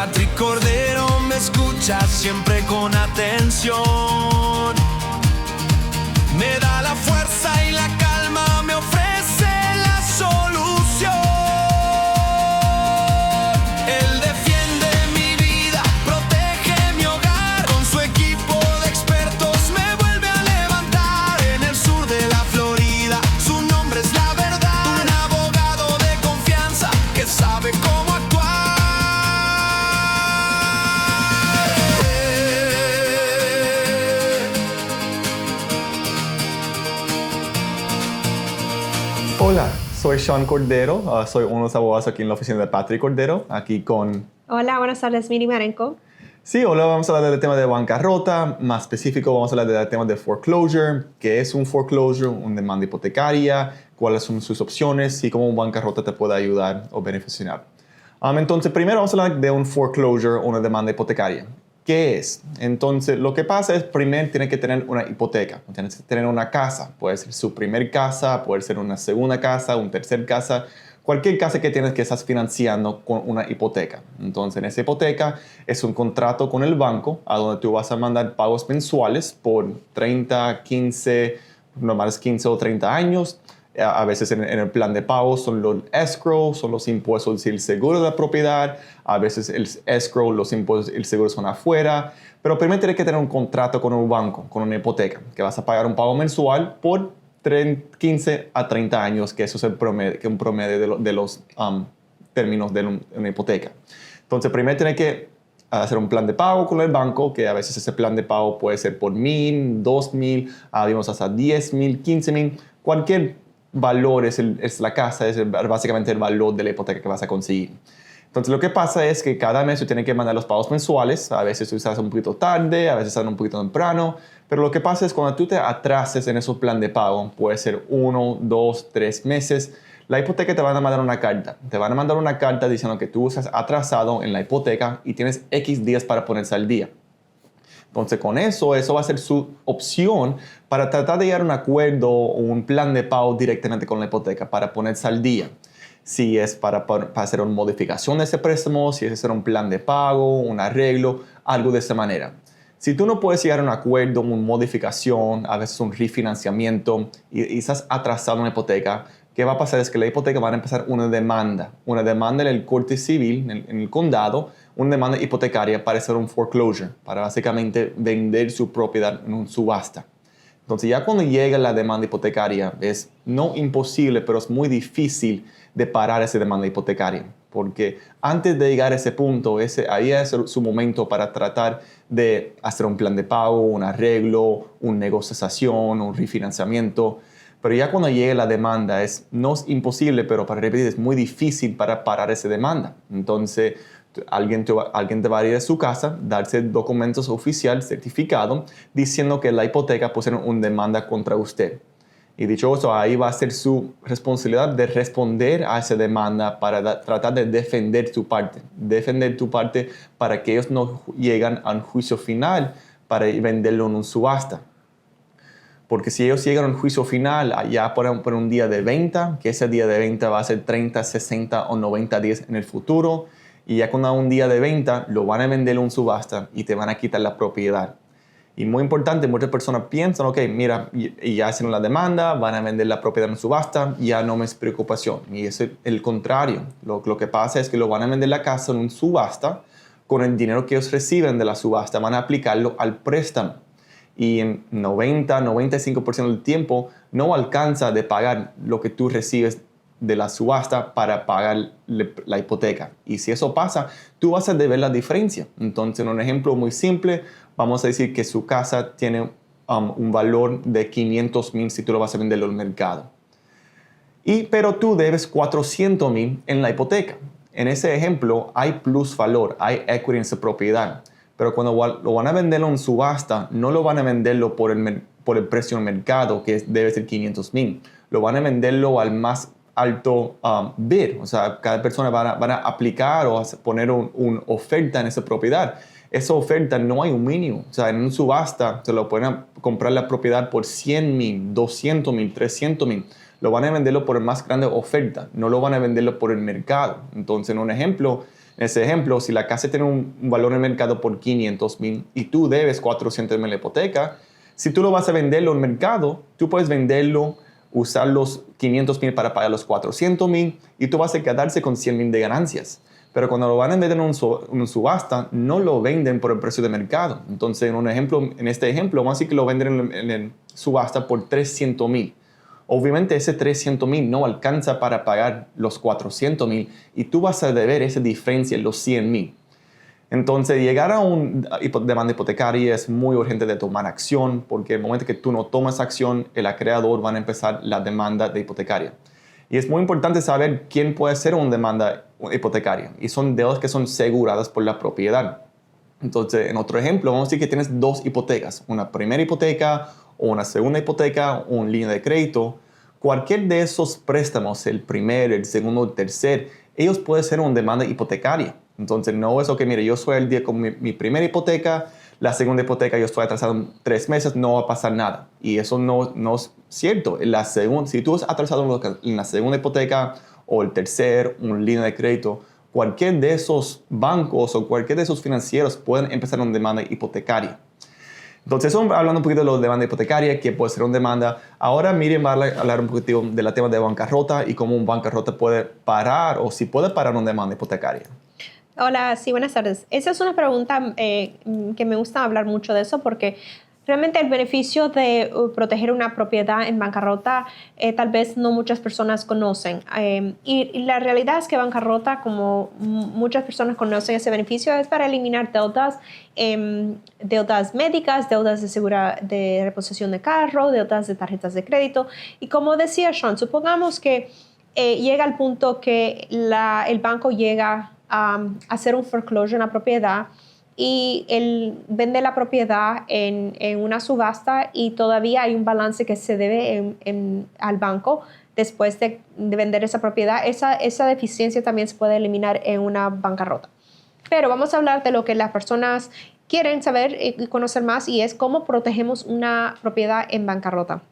Patrick Cordero me escucha siempre con atención. Me da la fuerza y la calma, me ofrece la solución. Él defiende mi vida, protege mi hogar. Con su equipo de expertos me vuelve a levantar. En el sur de la Florida, su nombre es la verdad. Un abogado de confianza que sabe cómo actuar. Hola, soy Sean Cordero, soy uno de los abogados aquí en la oficina de Patrick Cordero, aquí con... Hola, buenas tardes, Miri Marenco. Sí, hola, vamos a hablar del tema de bancarrota, más específico vamos a hablar del tema de foreclosure, qué es un foreclosure, una demanda hipotecaria, cuáles son sus opciones y cómo un bancarrota te puede ayudar o beneficiar. Entonces, primero vamos a hablar de un foreclosure o una demanda hipotecaria. ¿Qué es? Entonces, lo que pasa es, primero tiene que tener una hipoteca, tienes que tener una casa, puede ser su primer casa, puede ser una segunda casa, una tercera casa, cualquier casa que tienes que estás financiando con una hipoteca. Entonces, en esa hipoteca es un contrato con el banco a donde tú vas a mandar pagos mensuales por 30, 15, normales 15 o 30 años. A veces en el plan de pago son los escrow, son los impuestos y el seguro de la propiedad. A veces el escrow, los impuestos y el seguro son afuera. Pero primero tienes que tener un contrato con un banco, con una hipoteca, que vas a pagar un pago mensual por 15 a 30 años, que eso es un promedio de los términos de una hipoteca. Entonces, primero tienes que hacer un plan de pago con el banco, que a veces ese plan de pago puede ser por $1,000, $2,000, vimos hasta $10,000, $15,000, cualquier valor es la casa, es básicamente el valor de la hipoteca que vas a conseguir. Entonces, lo que pasa es que cada mes tú tienes que mandar los pagos mensuales. A veces tú estás un poquito tarde, a veces estás un poquito temprano. Pero lo que pasa es cuando tú te atrases en esos plan de pago, puede ser 1, 2, 3 meses, la hipoteca te van a mandar una carta. Te van a mandar una carta diciendo que tú estás atrasado en la hipoteca y tienes X días para ponerse al día. Entonces, con eso va a ser su opción para tratar de llegar a un acuerdo o un plan de pago directamente con la hipoteca para ponerse al día. Si es para hacer una modificación de ese préstamo, si es hacer un plan de pago, un arreglo, algo de esa manera. Si tú no puedes llegar a un acuerdo, una modificación, a veces un refinanciamiento y estás atrasado en la hipoteca, ¿qué va a pasar? Es que la hipoteca va a empezar una demanda en el corte civil, en el condado, una demanda hipotecaria para hacer un foreclosure, para básicamente vender su propiedad en una subasta. Entonces, ya cuando llega la demanda hipotecaria, es no imposible, pero es muy difícil de parar esa demanda hipotecaria. Porque antes de llegar a ese punto, ahí es su momento para tratar de hacer un plan de pago, un arreglo, una negociación, un refinanciamiento. Pero ya cuando llegue la demanda, no es imposible, pero para repetir, es muy difícil para parar esa demanda. Entonces, alguien te va a ir a su casa, darse documentos oficiales, certificados, diciendo que la hipoteca puede una demanda contra usted. Y dicho eso, ahí va a ser su responsabilidad de responder a esa demanda para tratar de defender tu parte. Defender tu parte para que ellos no lleguen a un juicio final para venderlo en una subasta. Porque si ellos llegan a un juicio final ya por un día de venta, que ese día de venta va a ser 30, 60 o 90 días en el futuro, y ya cuando un día de venta lo van a vender en una subasta y te van a quitar la propiedad. Y muy importante, muchas personas piensan, ok, mira, y ya hacen la demanda, van a vender la propiedad en subasta, ya no me es preocupación. Y es el contrario. Lo que pasa es que lo van a vender la casa en una subasta, con el dinero que ellos reciben de la subasta, van a aplicarlo al préstamo. Y en 95% del tiempo no alcanza de pagar lo que tú recibes de la subasta para pagar la hipoteca. Y si eso pasa, tú vas a deber la diferencia. Entonces, en un ejemplo muy simple, vamos a decir que su casa tiene un valor de $500,000 si tú lo vas a venderlo al mercado. Pero tú debes $400,000 en la hipoteca. En ese ejemplo, hay plusvalor, hay equity en esa propiedad. Pero cuando lo van a venderlo en subasta, no lo van a venderlo por el precio del mercado, que debe ser $500,000. Lo van a venderlo al más alto bid. O sea, cada persona van a aplicar o a poner una oferta en esa propiedad. Esa oferta no hay un mínimo. O sea, en una subasta se lo pueden comprar la propiedad por $100,000, $200,000, $300,000. Lo van a venderlo por más grande oferta. No lo van a venderlo por el mercado. Entonces, en un ejemplo, En ese ejemplo, si la casa tiene un valor en el mercado por 500,000 y tú debes 400,000 en la hipoteca, si tú lo vas a venderlo en el mercado, tú puedes venderlo, usar los 500,000 para pagar los 400,000 y tú vas a quedarse con 100,000 de ganancias. Pero cuando lo van a vender en un subasta, no lo venden por el precio de mercado. Entonces, en este ejemplo, vamos a decir que lo venden en subasta por 300,000. Obviamente ese 300,000 no alcanza para pagar los 400,000 y tú vas a deber esa diferencia, los 100,000. Entonces, llegar a una demanda hipotecaria es muy urgente de tomar acción, porque en el momento que tú no tomas acción, el acreedor va a empezar la demanda de hipotecaria. Y es muy importante saber quién puede hacer una demanda hipotecaria. Y son deudas que son aseguradas por la propiedad. Entonces, en otro ejemplo, vamos a decir que tienes dos hipotecas, una primera hipoteca o una segunda hipoteca o una línea de crédito. Cualquier de esos préstamos, el primero, el segundo, el tercer, ellos pueden ser una demanda hipotecaria. Entonces, no es que, mire, yo soy el día con mi primera hipoteca, la segunda hipoteca yo estoy atrasado en 3 meses, no va a pasar nada. Y eso no es cierto. Si tú estás atrasado en la segunda hipoteca o el tercer, una línea de crédito, cualquier de esos bancos o cualquier de esos financieros pueden empezar una demanda hipotecaria. Entonces, hablando un poquito de la demanda hipotecaria, que puede ser una demanda. Ahora Miriam va a hablar un poquito del tema de bancarrota y cómo un bancarrota puede parar o si puede parar una demanda hipotecaria. Hola, sí, buenas tardes. Esa es una pregunta que me gusta hablar mucho de eso porque realmente el beneficio de proteger una propiedad en bancarrota tal vez no muchas personas conocen. Y la realidad es que bancarrota, como muchas personas conocen ese beneficio, es para eliminar deudas, deudas médicas, deudas de reposición de carro, deudas de tarjetas de crédito. Y como decía Sean, supongamos que llega al punto que el banco llega a hacer un foreclosure en la propiedad y él vende la propiedad en una subasta y todavía hay un balance que se debe al banco después de vender esa propiedad. Esa deficiencia también se puede eliminar en una bancarrota. Pero vamos a hablar de lo que las personas quieren saber y conocer más, y es cómo protegemos una propiedad en bancarrota.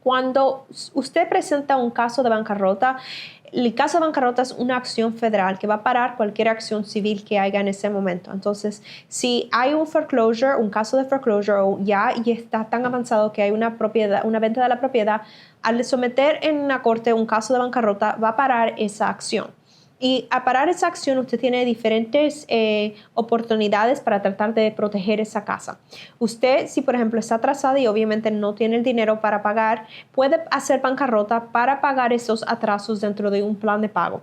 Cuando usted presenta un caso de bancarrota, el caso de bancarrota es una acción federal que va a parar cualquier acción civil que haya en ese momento. Entonces, si hay un foreclosure, un caso de foreclosure, o ya está tan avanzado que hay una venta de la propiedad, al someter en una corte un caso de bancarrota, va a parar esa acción. Y a parar esa acción, usted tiene diferentes oportunidades para tratar de proteger esa casa. Usted, si por ejemplo está atrasada y obviamente no tiene el dinero para pagar, puede hacer bancarrota para pagar esos atrasos dentro de un plan de pago.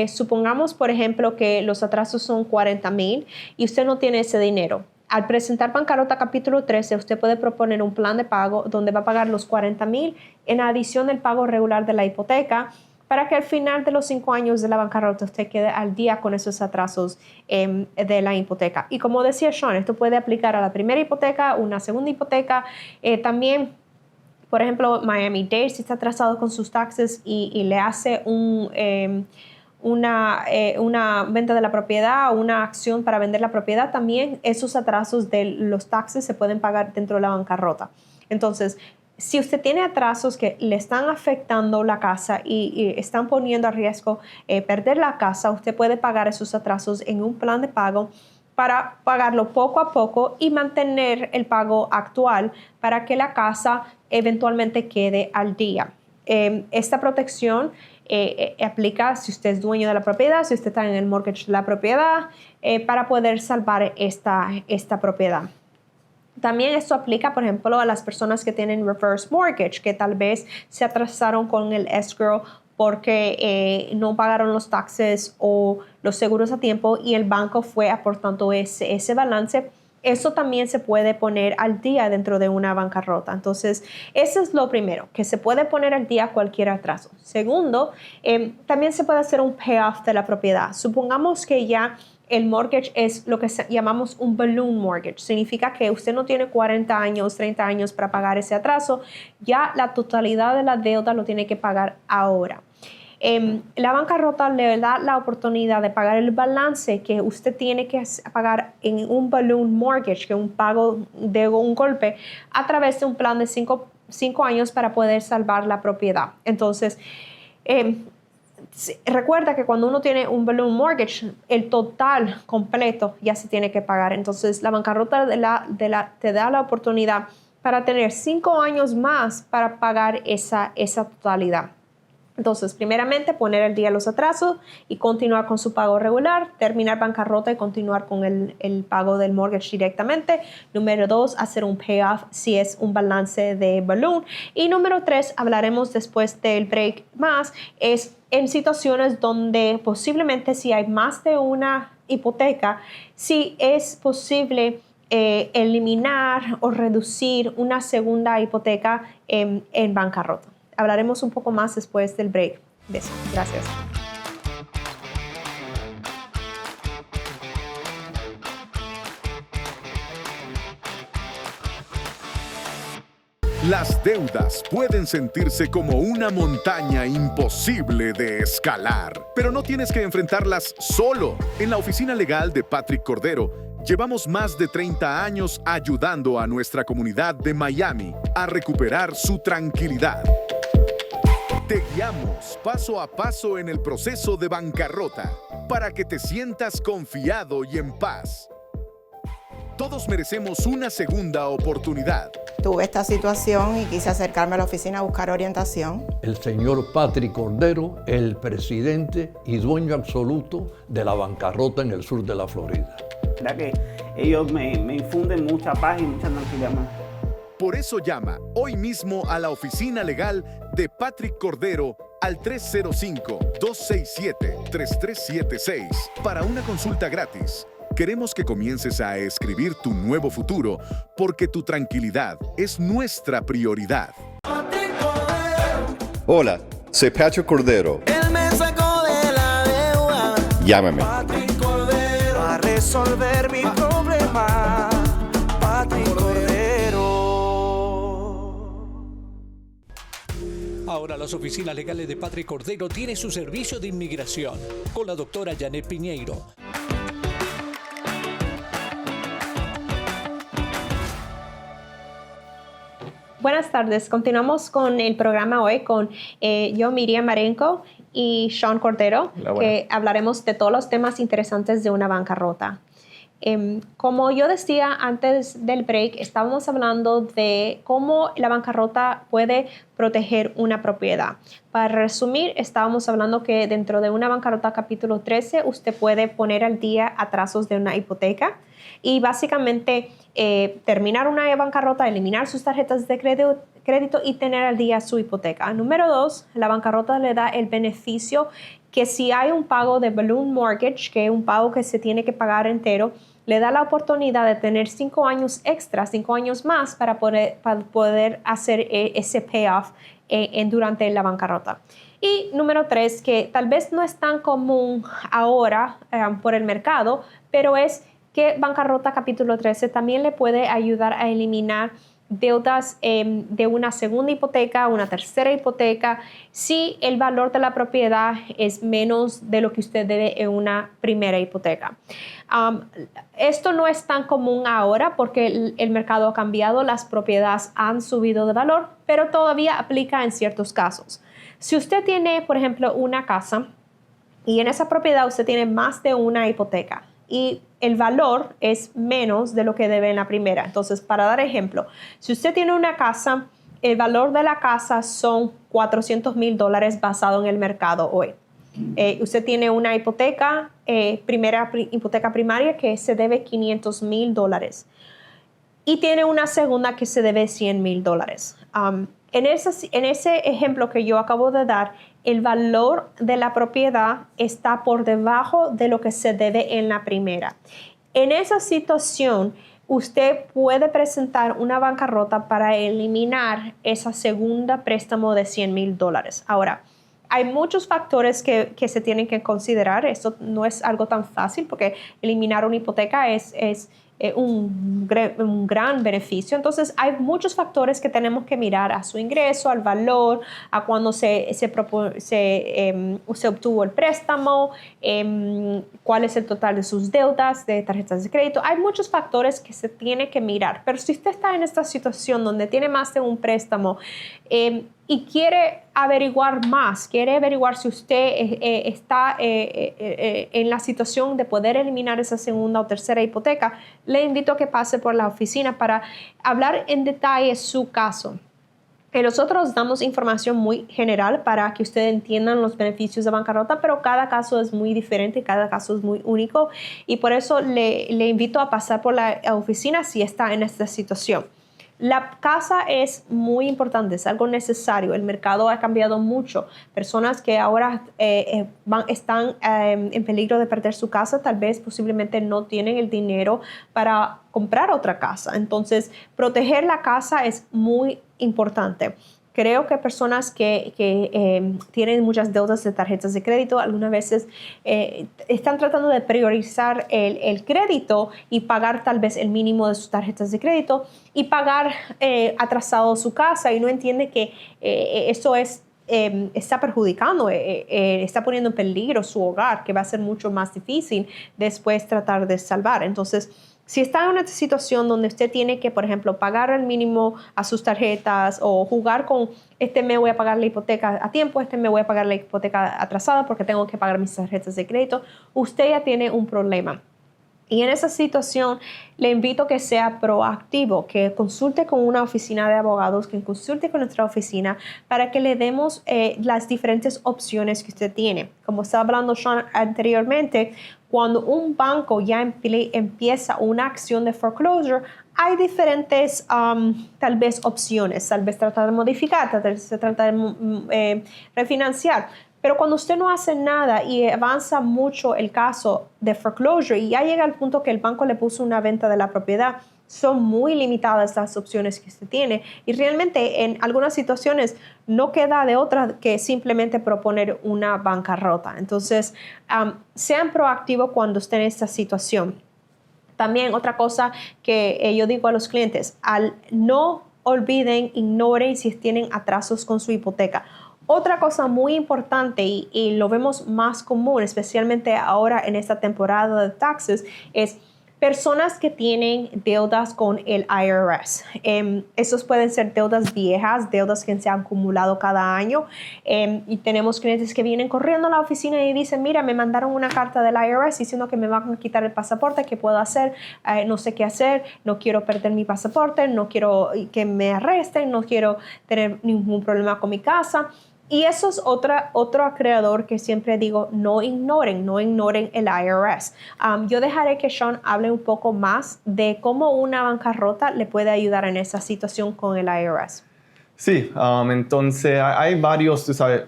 Supongamos, por ejemplo, que los atrasos son 40,000 y usted no tiene ese dinero. Al presentar bancarrota capítulo 13, usted puede proponer un plan de pago donde va a pagar los 40,000 en adición del pago regular de la hipoteca, para que al final de los 5 años de la bancarrota usted quede al día con esos atrasos de la hipoteca. Y como decía Sean, esto puede aplicar a la primera hipoteca, una segunda hipoteca. También, por ejemplo, Miami-Dade, si está atrasado con sus taxes y le hace una venta de la propiedad o una acción para vender la propiedad, también esos atrasos de los taxes se pueden pagar dentro de la bancarrota. Entonces, si usted tiene atrasos que le están afectando la casa y están poniendo a riesgo perder la casa, usted puede pagar esos atrasos en un plan de pago para pagarlo poco a poco y mantener el pago actual para que la casa eventualmente quede al día. Esta protección aplica si usted es dueño de la propiedad, si usted está en el mortgage de la propiedad, para poder salvar esta propiedad. También esto aplica, por ejemplo, a las personas que tienen reverse mortgage, que tal vez se atrasaron con el escrow porque no pagaron los taxes o los seguros a tiempo y el banco fue aportando ese balance. Eso también se puede poner al día dentro de una bancarrota. Entonces, eso es lo primero, que se puede poner al día cualquier atraso. Segundo, también se puede hacer un payoff de la propiedad. Supongamos que ya el mortgage es lo que llamamos un balloon mortgage. Significa que usted no tiene 40 años, 30 años para pagar ese atraso. Ya la totalidad de la deuda lo tiene que pagar ahora. La bancarrota le da la oportunidad de pagar el balance que usted tiene que pagar en un balloon mortgage, que es un pago de un golpe, a través de un plan de 5 años para poder salvar la propiedad. Entonces, Recuerda que cuando uno tiene un balloon mortgage, el total completo ya se tiene que pagar. Entonces, la bancarrota te da la oportunidad para tener 5 años más para pagar esa totalidad. Entonces, primeramente, poner al día los atrasos y continuar con su pago regular, terminar bancarrota y continuar con el pago del mortgage directamente. Número 2, hacer un payoff si es un balance de balloon. Y número 3, hablaremos después del break más, es en situaciones donde posiblemente si hay más de una hipoteca, si es posible eliminar o reducir una segunda hipoteca en bancarrota. Hablaremos un poco más después del break. Besos. Gracias. Las deudas pueden sentirse como una montaña imposible de escalar, pero no tienes que enfrentarlas solo. En la oficina legal de Patrick Cordero, llevamos más de 30 años ayudando a nuestra comunidad de Miami a recuperar su tranquilidad. Te guiamos paso a paso en el proceso de bancarrota para que te sientas confiado y en paz. Todos merecemos una segunda oportunidad. Tuve esta situación y quise acercarme a la oficina a buscar orientación. El señor Patrick Cordero, el presidente y dueño absoluto de la bancarrota en el sur de la Florida. La que ellos me infunden mucha paz y mucha tranquilidad más. Por eso llama hoy mismo a la oficina legal de Patrick Cordero al 305-267-3376 para una consulta gratis. Queremos que comiences a escribir tu nuevo futuro porque tu tranquilidad es nuestra prioridad. Hola, soy Patrick Cordero. Él me sacó de la deuda. Llámame. Patrick Cordero a resolver mi problema. Patrick Cordero. Ahora las oficinas legales de Patrick Cordero tienen su servicio de inmigración con la doctora Janet Piñeiro. Buenas tardes. Continuamos con el programa hoy con yo, Miriam Marenco y Sean Cordero, que hablaremos de todos los temas interesantes de una bancarrota. Como yo decía antes del break, estábamos hablando de cómo la bancarrota puede proteger una propiedad. Para resumir, estábamos hablando que dentro de una bancarrota capítulo 13, usted puede poner al día atrasos de una hipoteca y básicamente terminar una bancarrota, eliminar sus tarjetas de crédito y tener al día su hipoteca. Número 2, la bancarrota le da el beneficio que si hay un pago de balloon mortgage, que es un pago que se tiene que pagar entero, le da la oportunidad de tener 5 años extra, 5 años más para poder hacer ese payoff durante la bancarrota. Y número 3, que tal vez no es tan común ahora por el mercado, pero es que bancarrota capítulo 13 también le puede ayudar a eliminar deudas de una segunda hipoteca, una tercera hipoteca, si el valor de la propiedad es menos de lo que usted debe en una primera hipoteca. Esto no es tan común ahora porque el mercado ha cambiado, las propiedades han subido de valor, pero todavía aplica en ciertos casos. Si usted tiene, por ejemplo, una casa y en esa propiedad usted tiene más de una hipoteca, y el valor es menos de lo que debe en la primera. Entonces, para dar ejemplo, si usted tiene una casa, el valor de la casa son $400,000 basado en el mercado hoy. Usted tiene una hipoteca, hipoteca primaria que se debe $500,000 y tiene una segunda que se debe $100,000. En ese ejemplo que yo acabo de dar, el valor de la propiedad está por debajo de lo que se debe en la primera. En esa situación, usted puede presentar una bancarrota para eliminar esa segunda préstamo de $100,000. Ahora, hay muchos factores que se tienen que considerar. Esto no es algo tan fácil porque eliminar una hipoteca es un gran beneficio. Entonces, hay muchos factores que tenemos que mirar: a su ingreso, al valor, a cuándo se obtuvo el préstamo, cuál es el total de sus deudas de tarjetas de crédito. Hay muchos factores que se tiene que mirar. Pero si usted está en esta situación donde tiene más de un préstamo y quiere averiguar más, quiere averiguar si usted está en la situación de poder eliminar esa segunda o tercera hipoteca, le invito a que pase por la oficina para hablar en detalle su caso. Nosotros damos información muy general para que ustedes entiendan los beneficios de bancarrota, pero cada caso es muy diferente, cada caso es muy único, y por eso le invito a pasar por la oficina si está en esta situación. La casa es muy importante, es algo necesario. El mercado ha cambiado mucho. Personas que ahora están en peligro de perder su casa, tal vez posiblemente no tienen el dinero para comprar otra casa. Entonces, proteger la casa es muy importante. Creo que personas que tienen muchas deudas de tarjetas de crédito algunas veces están tratando de priorizar el crédito y pagar tal vez el mínimo de sus tarjetas de crédito y pagar atrasado su casa, y no entiende que eso está perjudicando, está poniendo en peligro su hogar, que va a ser mucho más difícil después tratar de salvar. Entonces, si está en una situación donde usted tiene que, por ejemplo, pagar el mínimo a sus tarjetas o jugar con este mes voy a pagar la hipoteca a tiempo, este mes voy a pagar la hipoteca atrasada porque tengo que pagar mis tarjetas de crédito, usted ya tiene un problema. Y en esa situación le invito a que sea proactivo, que consulte con una oficina de abogados, que consulte con nuestra oficina para que le demos las diferentes opciones que usted tiene. Como estaba hablando Sean anteriormente, cuando un banco ya empieza una acción de foreclosure, hay diferentes tal vez opciones, tal vez tratar de modificar, tal vez tratar de refinanciar. Pero cuando usted no hace nada y avanza mucho el caso de foreclosure y ya llega al punto que el banco le puso una venta de la propiedad, son muy limitadas las opciones que usted tiene, y realmente en algunas situaciones no queda de otra que simplemente proponer una bancarrota. Entonces, sean proactivos cuando estén en esta situación. También otra cosa que yo digo a los clientes: no olviden, ignoren si tienen atrasos con su hipoteca. Otra cosa muy importante y lo vemos más común, especialmente ahora en esta temporada de taxes, es personas que tienen deudas con el IRS. Esos pueden ser deudas viejas, deudas que se han acumulado cada año. Y tenemos clientes que vienen corriendo a la oficina y dicen: mira, me mandaron una carta del IRS diciendo que me van a quitar el pasaporte, ¿qué puedo hacer? No sé qué hacer, no quiero perder mi pasaporte, no quiero que me arresten, no quiero tener ningún problema con mi casa. Y eso es otro acreedor que siempre digo: no ignoren el IRS. Yo dejaré que Sean hable un poco más de cómo una bancarrota le puede ayudar en esa situación con el IRS. Sí, entonces hay varios, tú sabes,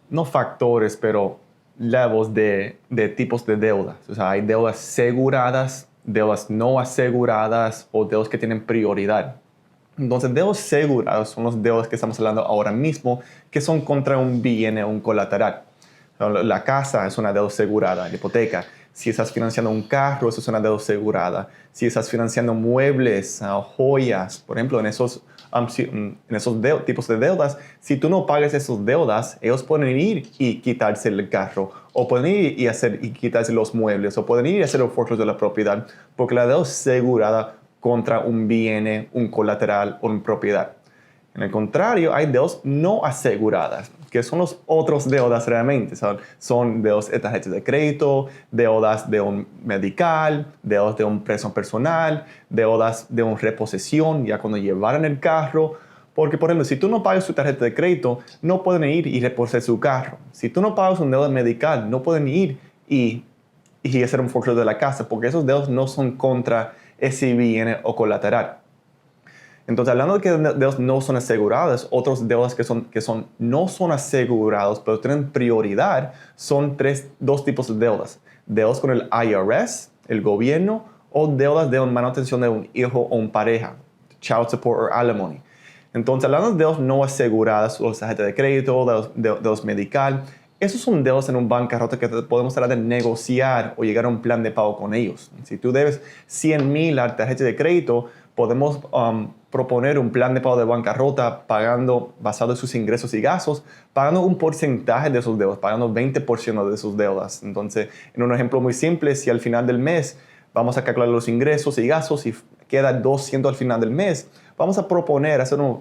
no factores, pero levels de tipos de deudas. O sea, hay deudas aseguradas, deudas no aseguradas o deudas que tienen prioridad. Entonces, deudas aseguradas son los deudas que estamos hablando ahora mismo, que son contra un bien o un colateral. La casa es una deuda asegurada, la hipoteca. Si estás financiando un carro, eso es una deuda asegurada. Si estás financiando muebles, joyas, por ejemplo, en esos tipos de deudas, si tú no pagas esas deudas, ellos pueden ir y quitarse el carro, o pueden ir y quitarse los muebles, o pueden ir y hacer el foreclosure de la propiedad, porque la deuda es asegurada contra un bien, un colateral o una propiedad. En el contrario, hay deudas no aseguradas, que son los otros deudas realmente. Son deudas de tarjetas de crédito, deudas de un medical, deudas de un préstamo personal, deudas de una reposición, ya cuando llevaron el carro. Porque, por ejemplo, si tú no pagas tu tarjeta de crédito, no pueden ir y reposer su carro. Si tú no pagas una deuda medical, no pueden ir y hacer un foreclosure de la casa, porque esos deudas no son contra ese bien o colateral. Entonces, hablando de que deudas no son aseguradas, otros deudas que no son asegurados, pero tienen prioridad, son dos tipos de deudas. Deudas con el IRS, el gobierno, o deudas de manutención de un hijo o una pareja, child support o alimony. Entonces, hablando de deudas no aseguradas, o tarjetas de crédito, deudas medical, Esos son deudas en un bancarrota que podemos tratar de negociar o llegar a un plan de pago con ellos. Si tú debes 100,000 a la tarjeta de crédito, podemos proponer un plan de pago de bancarrota pagando, basado en sus ingresos y gastos, pagando un porcentaje de sus deudas, pagando 20% de sus deudas. Entonces, en un ejemplo muy simple, si al final del mes vamos a calcular los ingresos y gastos y queda 200 al final del mes, vamos a proponer, hacer una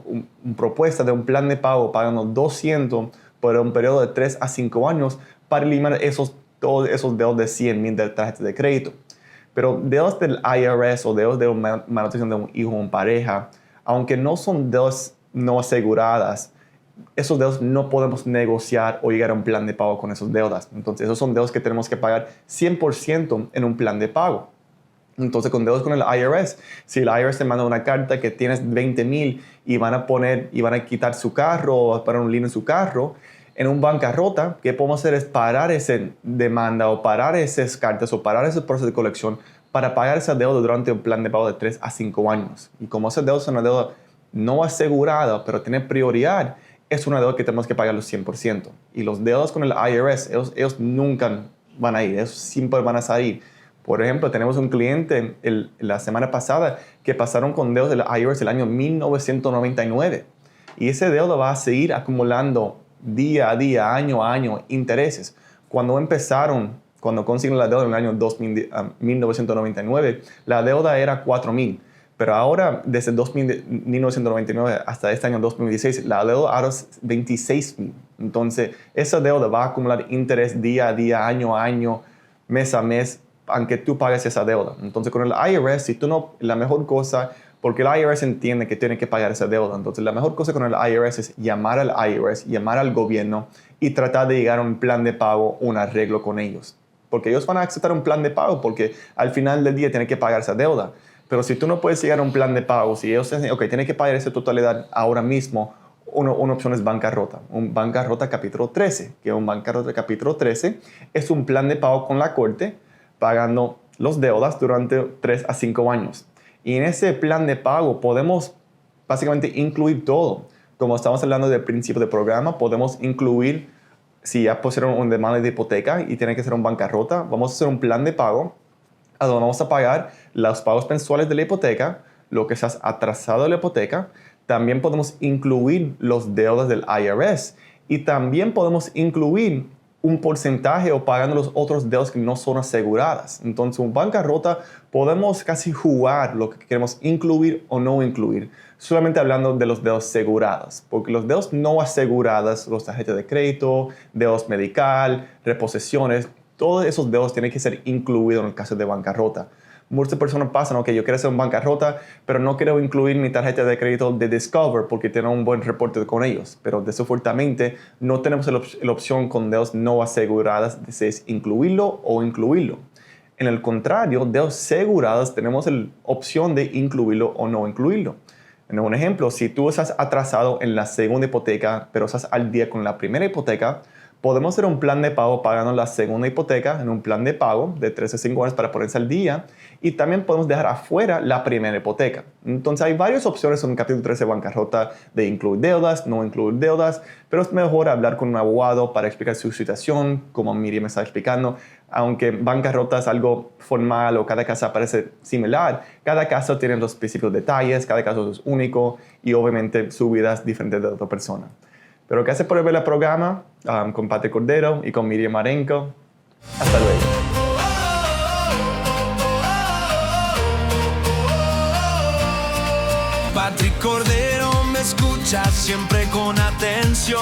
propuesta de un plan de pago pagando 200 por un periodo de 3 a 5 años para eliminar todos esos deudas de 100,000 de tarjeta de crédito. Pero deudas del IRS o deudas de manutención de un hijo o una pareja, aunque no son deudas no aseguradas, esos deudas no podemos negociar o llegar a un plan de pago con esas deudas. Entonces, esos son deudas que tenemos que pagar 100% en un plan de pago. Entonces, con deudas con el IRS, si el IRS te manda una carta que tienes 20,000 y van a quitar su carro o poner un lien en su carro, en un bancarrota, ¿qué podemos hacer? Es parar esa demanda o parar esas cartas o parar ese proceso de colección para pagar esa deuda durante un plan de pago de 3 a 5 años. Y como esa deuda es una deuda no asegurada, pero tiene prioridad, es una deuda que tenemos que pagar los 100%. Y los deudas con el IRS, ellos nunca van a ir, ellos siempre van a salir. Por ejemplo, tenemos un cliente la semana pasada que pasaron con deudas del IRS el año 1999. Y esa deuda va a seguir acumulando día a día, año a año, intereses. Cuando consiguieron la deuda en el año 1999, la deuda era 4,000. Pero ahora, desde 1999 hasta este año 2016, la deuda ahora es 26,000. Entonces, esa deuda va a acumular interés día a día, año a año, mes a mes, aunque tú pagues esa deuda. Entonces, con el IRS, la mejor cosa, porque el IRS entiende que tiene que pagar esa deuda. Entonces, la mejor cosa con el IRS es llamar al IRS, llamar al gobierno y tratar de llegar a un plan de pago, un arreglo con ellos. Porque ellos van a aceptar un plan de pago porque al final del día tienen que pagar esa deuda. Pero si tú no puedes llegar a un plan de pago, si ellos dicen, ok, tienen que pagar esa totalidad ahora mismo, una opción es bancarrota. Un bancarrota capítulo 13, que un bancarrota capítulo 13 es un plan de pago con la corte pagando las deudas durante 3 a 5 años. Y en ese plan de pago podemos básicamente incluir todo. Como estamos hablando del principio del programa, podemos incluir, si ya pusieron un demanda de hipoteca y tiene que ser un bancarrota, vamos a hacer un plan de pago a donde vamos a pagar los pagos mensuales de la hipoteca, lo que se ha atrasado de la hipoteca. También podemos incluir los deudas del IRS y también podemos incluir un porcentaje o pagando los otros deudas que no son aseguradas. Entonces, un bancarrota podemos casi jugar lo que queremos incluir o no incluir, solamente hablando de los deudas aseguradas, porque los deudas no aseguradas, los tarjetas de crédito, deudas medical, reposiciones, todos esos deudas tienen que ser incluidos en el caso de bancarrota. Muchas personas pasan, ok, yo quiero hacer un bancarrota, pero no quiero incluir mi tarjeta de crédito de Discover porque tiene un buen reporte con ellos. Pero desafortunadamente no tenemos la opción con deudas no aseguradas de incluirlo o incluirlo. En el contrario, deudas aseguradas tenemos la opción de incluirlo o no incluirlo. En un ejemplo, si tú estás atrasado en la segunda hipoteca, pero estás al día con la primera hipoteca, podemos hacer un plan de pago pagando la segunda hipoteca en un plan de pago de 3 a 5 años para ponerse al día y también podemos dejar afuera la primera hipoteca. Entonces hay varias opciones en el capítulo 13 de bancarrota de incluir deudas, no incluir deudas, pero es mejor hablar con un abogado para explicar su situación, como Miriam me está explicando. Aunque bancarrota es algo formal o cada caso parece similar, cada caso tiene los específicos detalles, cada caso es único y obviamente su vida es diferente de otra persona. Pero gracias por ver el programa con Patrick Cordero y con Miriam Marenco. Hasta luego. Patrick Cordero me escucha siempre con atención.